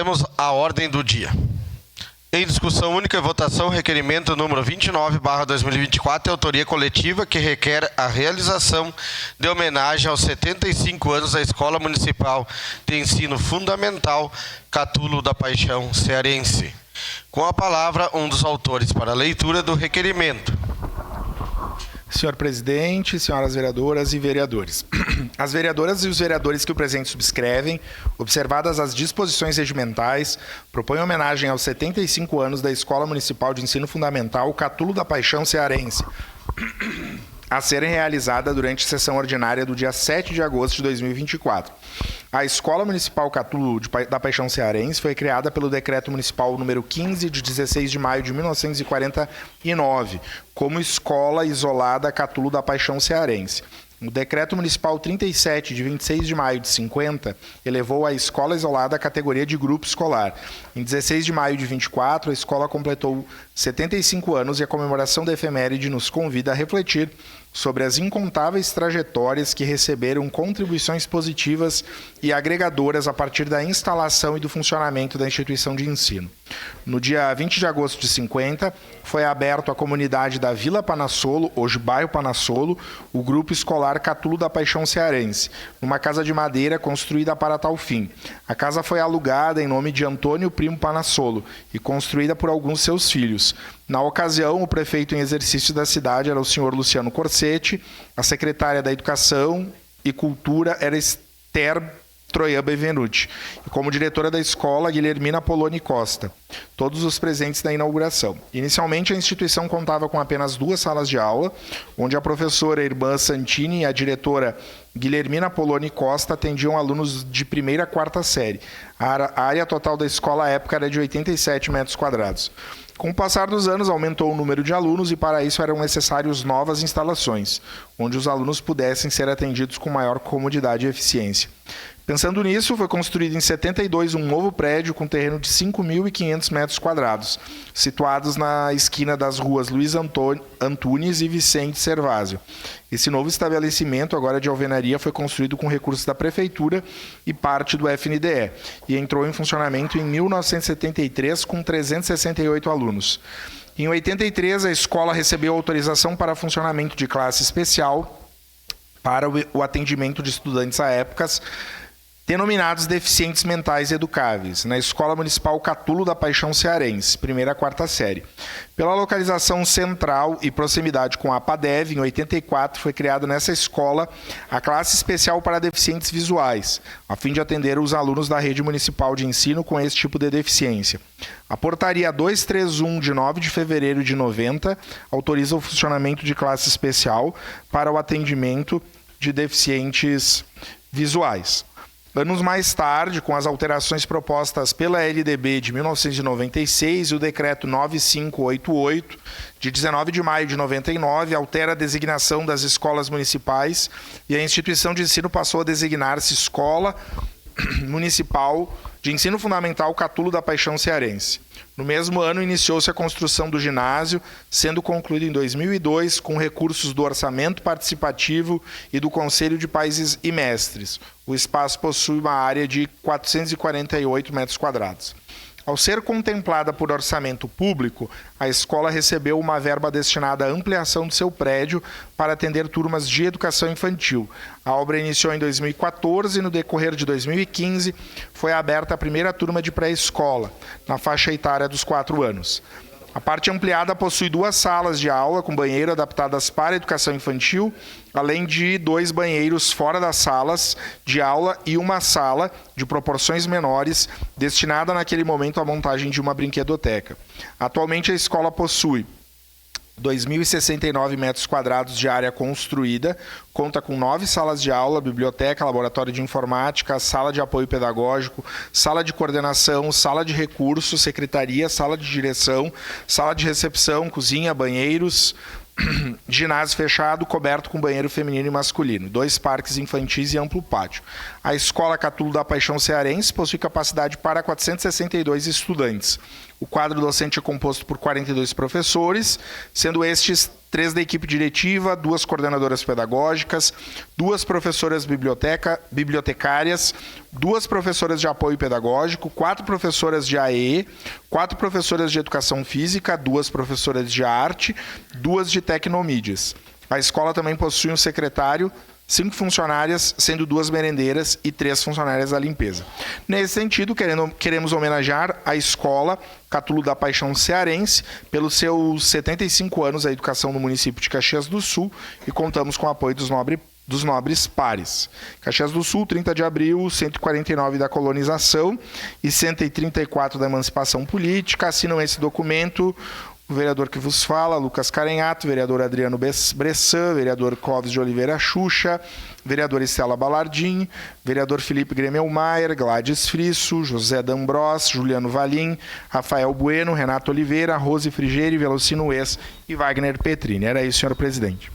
Temos a ordem do dia. Em discussão única e votação, requerimento número 29/2024, autoria coletiva, que requer a realização de homenagem aos 75 anos da Escola Municipal de Ensino Fundamental Catulo da Paixão Cearense. Com a palavra, um dos autores para a leitura do requerimento. Senhor presidente, senhoras vereadoras e vereadores. As vereadoras e os vereadores que o presente subscrevem, observadas as disposições regimentais, propõem homenagem aos 75 anos da Escola Municipal de Ensino Fundamental Catulo da Paixão Cearense, a serem realizada durante a sessão ordinária do dia 7 de agosto de 2024. A Escola Municipal Catulo da Paixão Cearense foi criada pelo Decreto Municipal número 15, de 16 de maio de 1949, como Escola Isolada Catulo da Paixão Cearense. O Decreto Municipal 37, de 26 de maio de 50, elevou a Escola Isolada à categoria de grupo escolar. Em 16 de maio de 24, a escola completou 75 anos e a comemoração da efeméride nos convida a refletir sobre as incontáveis trajetórias que receberam contribuições positivas e agregadoras a partir da instalação e do funcionamento da instituição de ensino. No dia 20 de agosto de 50, foi aberto à comunidade da Vila Panassolo, hoje bairro Panassolo, o Grupo Escolar Catulo da Paixão Cearense, numa casa de madeira construída para tal fim. A casa foi alugada em nome de Antônio Primo Panassolo e construída por alguns de seus filhos. Na ocasião, o prefeito em exercício da cidade era o senhor Luciano Corsetti, a secretária da Educação e Cultura era Esther Troian Benvenuti, e como diretora da escola, Guilhermina Poloni Costa, todos os presentes na inauguração. Inicialmente, a instituição contava com apenas 2 salas de aula, onde a professora Irmã Santini e a diretora Guilhermina Poloni Costa atendiam alunos de primeira a 4ª série. A área total da escola à época era de 87 metros quadrados. Com o passar dos anos, aumentou o número de alunos e, para isso, eram necessárias novas instalações, onde os alunos pudessem ser atendidos com maior comodidade e eficiência. Pensando nisso, foi construído em 72 um novo prédio com terreno de 5.500 metros quadrados, situados na esquina das ruas Luiz Antunes e Vicente Servásio. Esse novo estabelecimento, agora de alvenaria, foi construído com recursos da Prefeitura e parte do FNDE, e entrou em funcionamento em 1973 com 368 alunos. Em 83, a escola recebeu autorização para funcionamento de classe especial para o atendimento de estudantes a épocas denominados deficientes mentais educáveis, na Escola Municipal Catulo da Paixão Cearense, 1ª a 4ª série. Pela localização central e proximidade com a APADEV, em 84, foi criada nessa escola a classe especial para deficientes visuais, a fim de atender os alunos da rede municipal de ensino com esse tipo de deficiência. A portaria 231, de 9 de fevereiro de 90, autoriza o funcionamento de classe especial para o atendimento de deficientes visuais. Anos mais tarde, com as alterações propostas pela LDB de 1996 e o Decreto 9588, de 19 de maio de 99, altera a designação das escolas municipais e a instituição de ensino passou a designar-se Escola Municipal de Ensino Fundamental Catulo da Paixão Cearense. No mesmo ano, iniciou-se a construção do ginásio, sendo concluído em 2002 com recursos do orçamento participativo e do Conselho de Pais e Mestres. O espaço possui uma área de 448 metros quadrados. Ao ser contemplada por orçamento público, a escola recebeu uma verba destinada à ampliação do seu prédio para atender turmas de educação infantil. A obra iniciou em 2014 e, no decorrer de 2015, foi aberta a primeira turma de pré-escola, na faixa etária dos 4 anos. A parte ampliada possui 2 salas de aula com banheiro adaptadas para a educação infantil, além de 2 banheiros fora das salas de aula e uma sala de proporções menores, destinada naquele momento à montagem de uma brinquedoteca. Atualmente a escola possui 2.069 metros quadrados de área construída, conta com 9 salas de aula, biblioteca, laboratório de informática, sala de apoio pedagógico, sala de coordenação, sala de recursos, secretaria, sala de direção, sala de recepção, cozinha, banheiros, ginásio fechado, coberto com banheiro feminino e masculino, 2 parques infantis e amplo pátio. A Escola Catulo da Paixão Cearense possui capacidade para 462 estudantes. O quadro docente é composto por 42 professores, sendo estes 3 da equipe diretiva, 2 coordenadoras pedagógicas, 2 professoras bibliotecárias, 2 professoras de apoio pedagógico, 4 professoras de AE, 4 professoras de educação física, 2 professoras de arte, 2 de tecnomídias. A escola também possui um secretário, 5 funcionárias, sendo 2 merendeiras e 3 funcionárias da limpeza. Nesse sentido, queremos homenagear a escola Catulo da Paixão Cearense pelos seus 75 anos da educação no município de Caxias do Sul e contamos com o apoio dos nobres pares. Caxias do Sul, 30 de abril, 149 da colonização e 134 da emancipação política. Assinam esse documento o vereador que vos fala, Lucas Carenhato, vereador Adriano Bressan, vereador Clóvis de Oliveira Xuxa, vereador Estela Balardim, vereador Felipe Gremelmaier, Gladys Frisso, José D'Ambros, Juliano Valim, Rafael Bueno, Renato Oliveira, Rose Frigeri, Velocino Ex e Wagner Petrini. Era isso, senhor presidente.